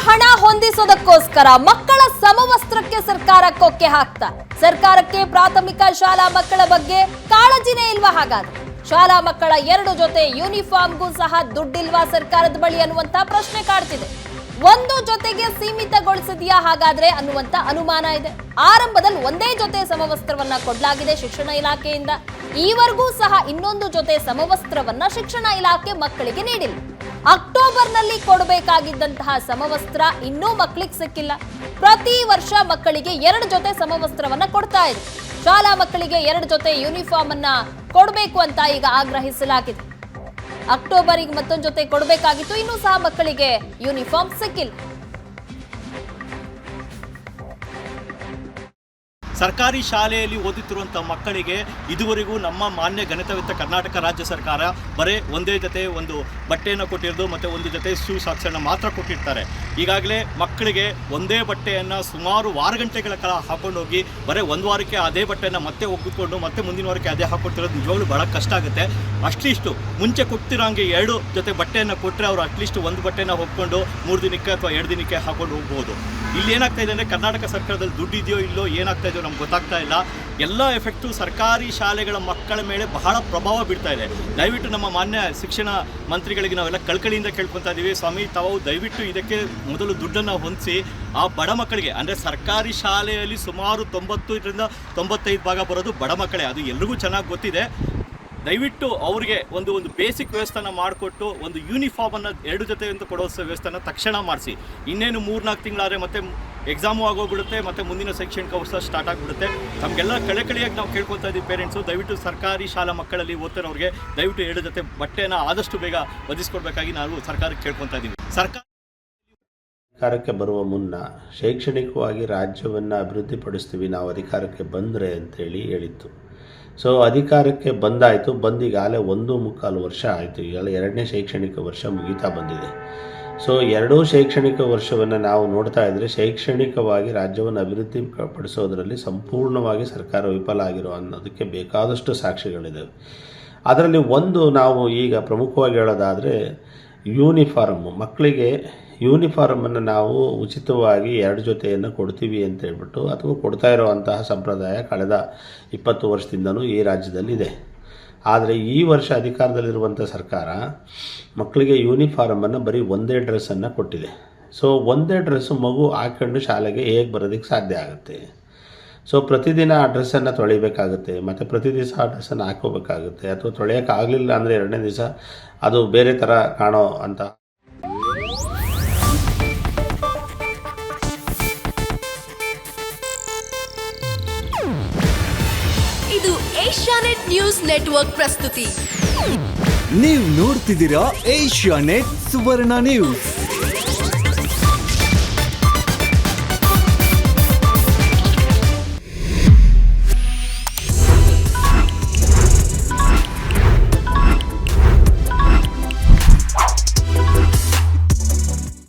ಹಣ ಹೊಂದಿಸೋದಕ್ಕೋಸ್ಕರ ಮಕ್ಕಳ ಸಮವಸ್ತ್ರಕ್ಕೆ ಸರ್ಕಾರ ಕೊಕ್ಕೆ ಹಾಕ್ತಾ. ಸರ್ಕಾರಕ್ಕೆ ಪ್ರಾಥಮಿಕ ಶಾಲಾ ಮಕ್ಕಳ ಬಗ್ಗೆ ಕಾಳಜಿನೇ ಇಲ್ವಾ? ಹಾಗಾದ್ರೆ ಶಾಲಾ ಮಕ್ಕಳ 2 ಜೊತೆ ಯೂನಿಫಾರ್ಮ್ಗೂ ಸಹ ದುಡ್ಡಿಲ್ವಾ ಸರ್ಕಾರದ ಬಳಿ ಅನ್ನುವಂತ ಪ್ರಶ್ನೆ ಕಾಡ್ತಿದೆ. ಒಂದು ಜೊತೆಗೆ ಸೀಮಿತಗೊಳಿಸಿದ್ಯಾ ಹಾಗಾದ್ರೆ ಅನ್ನುವಂತ ಅನುಮಾನ ಇದೆ. ಆರಂಭದಲ್ಲಿ ಒಂದೇ ಜೊತೆ ಸಮವಸ್ತ್ರವನ್ನ ಕೊಡಲಾಗಿದೆ ಶಿಕ್ಷಣ ಇಲಾಖೆಯಿಂದ. ಈವರೆಗೂ ಸಹ ಇನ್ನೊಂದು ಜೊತೆ ಸಮವಸ್ತ್ರವನ್ನ ಶಿಕ್ಷಣ ಇಲಾಖೆ ಮಕ್ಕಳಿಗೆ ನೀಡಿಲ್ಲ. ಅಕ್ಟೋಬರ್ನಲ್ಲಿ ಕೊಡಬೇಕಾಗಿದ್ದಂತಹ ಸಮವಸ್ತ್ರ ಇನ್ನೂ ಮಕ್ಕಳಿಗೆ ಸಿಕ್ಕಿಲ್ಲ. ಪ್ರತಿ ವರ್ಷ ಮಕ್ಕಳಿಗೆ 2 ಜೊತೆ ಸಮವಸ್ತ್ರವನ್ನ ಕೊಡ್ತಾ ಇದೆ. ಶಾಲಾ ಮಕ್ಕಳಿಗೆ 2 ಜೊತೆ ಯೂನಿಫಾರ್ಮ್ ಅನ್ನ ಕೊಡಬೇಕು ಅಂತ ಈಗ ಆಗ್ರಹಿಸಲಾಗಿದೆ. ಅಕ್ಟೋಬರ್ಗೆ ಮತ್ತೊಂದು ಜೊತೆ ಕೊಡಬೇಕಾಗಿತ್ತು, ಇನ್ನೂ ಸಹ ಮಕ್ಕಳಿಗೆ ಯೂನಿಫಾರ್ಮ್ ಸಿಕ್ಕಿಲ್ಲ. ಸರ್ಕಾರಿ ಶಾಲೆಯಲ್ಲಿ ಓದುತ್ತಿರುವಂಥ ಮಕ್ಕಳಿಗೆ ಇದುವರೆಗೂ ನಮ್ಮ ಮಾನ್ಯ ಘನತಾವಿತ್ತ ಕರ್ನಾಟಕ ರಾಜ್ಯ ಸರ್ಕಾರ ಬರೀ ಒಂದೇ ಜೊತೆ ಒಂದು ಬಟ್ಟೆಯನ್ನು ಕೊಟ್ಟಿರೋದು ಮತ್ತು ಒಂದು ಜೊತೆ ಶೂ ಸಾಕ್ಸನ್ನು ಮಾತ್ರ ಕೊಟ್ಟಿರ್ತಾರೆ. ಈಗಾಗಲೇ ಮಕ್ಕಳಿಗೆ ಒಂದೇ ಬಟ್ಟೆಯನ್ನು ಸುಮಾರು ವಾರಗಂಟೆಗಳ ಕಾಲ ಹಾಕೊಂಡು ಹೋಗಿ ಬರೀ ಒಂದು ವಾರಕ್ಕೆ ಅದೇ ಬಟ್ಟೆಯನ್ನು ಮತ್ತೆ ಒಗ್ಗಿಕೊಂಡು ಮತ್ತೆ ಮುಂದಿನ ವಾರಕ್ಕೆ ಅದೇ ಹಾಕೊಟ್ಟಿರೋದು ನಿಜವಾಗ್ಲೂ ಭಾಳ ಕಷ್ಟ ಆಗುತ್ತೆ. ಅಟ್ಲೀಸ್ಟು ಮುಂಚೆ ಕೊಡ್ತಿರೋಂಗೆ 2 ಜೊತೆ ಬಟ್ಟೆಯನ್ನು ಕೊಟ್ಟರೆ ಅವರು ಅಟ್ಲೀಸ್ಟ್ ಒಂದು ಬಟ್ಟೆನ ಹೊಕ್ಕೊಂಡು 3 ದಿನಕ್ಕೆ ಅಥವಾ 2 ದಿನಕ್ಕೆ ಹಾಕೊಂಡು ಹೋಗ್ಬೋದು. ಇಲ್ಲಿ ಏನಾಗ್ತಾ ಇದೆ ಅಂದರೆ ಕರ್ನಾಟಕ ಸರ್ಕಾರದಲ್ಲಿ ದುಡ್ಡು ಇದೆಯೋ ಇಲ್ಲೋ ಏನಾಗ್ತಾ ಇದೆಯೋ ನಮ್ಗೆ ಗೊತ್ತಾಗ್ತಾ ಇಲ್ಲ. ಎಲ್ಲ ಎಫೆಕ್ಟು ಸರ್ಕಾರಿ ಶಾಲೆಗಳ ಮಕ್ಕಳ ಮೇಲೆ ಬಹಳ ಪ್ರಭಾವ ಬೀಳ್ತಾ ಇದೆ. ದಯವಿಟ್ಟು ನಮ್ಮ ಮಾನ್ಯ ಶಿಕ್ಷಣ ಮಂತ್ರಿಗಳಿಗೆ ನಾವೆಲ್ಲ ಕಳ್ಕಳಿಯಿಂದ ಕೇಳ್ಕೊತಾ ಇದ್ದೀವಿ, ಸ್ವಾಮಿ ತಾವು ದಯವಿಟ್ಟು ಇದಕ್ಕೆ ಮೊದಲು ದುಡ್ಡನ್ನು ಹೊಂದಿಸಿ ಆ ಬಡ ಮಕ್ಕಳಿಗೆ, ಅಂದರೆ ಸರ್ಕಾರಿ ಶಾಲೆಯಲ್ಲಿ ಸುಮಾರು 90ರಿಂದ 95 ಭಾಗ ಬರೋದು ಬಡ ಮಕ್ಕಳೇ, ಅದು ಎಲ್ರಿಗೂ ಚೆನ್ನಾಗಿ ಗೊತ್ತಿದೆ. ದಯವಿಟ್ಟು ಅವರಿಗೆ ಒಂದು ಬೇಸಿಕ್ ವ್ಯವಸ್ಥೆನ ಮಾಡಿಕೊಟ್ಟು ಒಂದು ಯೂನಿಫಾರ್ಮನ್ನು 2 ಜೊತೆ ಅಂತ ಕೊಡೋ ವ್ಯವಸ್ಥೆನ ತಕ್ಷಣ ಮಾಡಿಸಿ. ಇನ್ನೇನು 3-4 ತಿಂಗಳಾದರೆ ಮತ್ತೆ ಎಕ್ಸಾಮು ಆಗೋಗ್ಬಿಡುತ್ತೆ, ಮತ್ತು ಮುಂದಿನ ಶೈಕ್ಷಣಿಕ ವರ್ಷ ಸ್ಟಾರ್ಟ್ ಆಗಿಬಿಡುತ್ತೆ. ನಮಗೆಲ್ಲ ಕಳೆಕಳಿಯಾಗಿ ನಾವು ಕೇಳ್ಕೊತಾ ಇದ್ದೀವಿ ಪೇರೆಂಟ್ಸು, ದಯವಿಟ್ಟು ಸರ್ಕಾರಿ ಶಾಲಾ ಮಕ್ಕಳಲ್ಲಿ ಓದ್ತಿರೋರಿಗೆ ದಯವಿಟ್ಟು 2 ಜೊತೆ ಬಟ್ಟೆನ ಆದಷ್ಟು ಬೇಗ ಒದಗಿಸ್ಕೊಡ್ಬೇಕಾಗಿ ನಾವು ಸರ್ಕಾರಕ್ಕೆ ಕೇಳ್ಕೊತಾ ಇದ್ದೀವಿ. ಅಧಿಕಾರಕ್ಕೆ ಬರುವ ಮುನ್ನ ಶೈಕ್ಷಣಿಕವಾಗಿ ರಾಜ್ಯವನ್ನು ಅಭಿವೃದ್ಧಿಪಡಿಸ್ತೀವಿ ನಾವು ಅಧಿಕಾರಕ್ಕೆ ಬಂದರೆ ಅಂತೇಳಿ ಹೇಳಿತ್ತು. ಸೊ ಅಧಿಕಾರಕ್ಕೆ ಬಂದಾಯಿತು, ಬಂದೀಗಾಗಲೇ 1.25 ವರ್ಷ ಆಯಿತು. ಈಗಾಗಲೇ 2ನೇ ಶೈಕ್ಷಣಿಕ ವರ್ಷ ಮುಗೀತಾ ಬಂದಿದೆ. ಸೊ 2 ಶೈಕ್ಷಣಿಕ ವರ್ಷವನ್ನು ನಾವು ನೋಡ್ತಾ ಇದ್ದರೆ ಶೈಕ್ಷಣಿಕವಾಗಿ ರಾಜ್ಯವನ್ನು ಅಭಿವೃದ್ಧಿಪಡಿಸೋದರಲ್ಲಿ ಸಂಪೂರ್ಣವಾಗಿ ಸರ್ಕಾರ ವಿಫಲ ಆಗಿರೋ ಅನ್ನೋದಕ್ಕೆ ಬೇಕಾದಷ್ಟು ಸಾಕ್ಷಿಗಳಿದ್ದಾವೆ. ಅದರಲ್ಲಿ ಒಂದು ನಾವು ಈಗ ಪ್ರಮುಖವಾಗಿ ಹೇಳೋದಾದರೆ ಯೂನಿಫಾರ್ಮ್. ಮಕ್ಕಳಿಗೆ ಯೂನಿಫಾರ್ಮನ್ನು ನಾವು ಉಚಿತವಾಗಿ 2 ಜೊತೆಯನ್ನು ಕೊಡ್ತೀವಿ ಅಂತ ಹೇಳ್ಬಿಟ್ಟು ಅಥವಾ ಕೊಡ್ತಾ ಇರೋವಂತಹ ಸಂಪ್ರದಾಯ ಕಳೆದ 20 ವರ್ಷದಿಂದಲೂ ಈ ರಾಜ್ಯದಲ್ಲಿದೆ. ಆದರೆ ಈ ವರ್ಷ ಅಧಿಕಾರದಲ್ಲಿರುವಂಥ ಸರ್ಕಾರ ಮಕ್ಕಳಿಗೆ ಯೂನಿಫಾರ್ಮನ್ನು ಬರೀ ಒಂದೇ ಡ್ರೆಸ್ಸನ್ನು ಕೊಟ್ಟಿದೆ. ಸೊ ಒಂದೇ ಡ್ರೆಸ್ಸು ಮಗು ಹಾಕ್ಕೊಂಡು ಶಾಲೆಗೆ ಹೇಗೆ ಬರೋದಕ್ಕೆ ಸಾಧ್ಯ ಆಗುತ್ತೆ? ಸೊ ಪ್ರತಿದಿನ ಆ ಡ್ರೆಸ್ಸನ್ನು ತೊಳಿಬೇಕಾಗುತ್ತೆ, ಮತ್ತು ಪ್ರತಿ ದಿವಸ ಆ ಡ್ರೆಸ್ಸನ್ನು ಹಾಕೋಬೇಕಾಗುತ್ತೆ. ಅಥವಾ ತೊಳೆಯೋಕ್ಕಾಗಲಿಲ್ಲ ಅಂದರೆ 2ನೇ ದಿವಸ ಅದು ಬೇರೆ ಥರ ಕಾಣೋ ಅಂತ. ಇದು ಏಷ್ಯಾನೆಟ್ ನ್ಯೂಸ್ ನೆಟ್ವರ್ಕ್ ಪ್ರಸ್ತುತಿ. ನೀವು ನೋಡ್ತಿದ್ದೀರಾ ಏಷ್ಯಾನೆಟ್ ಸುವರ್ಣ ನ್ಯೂಸ್.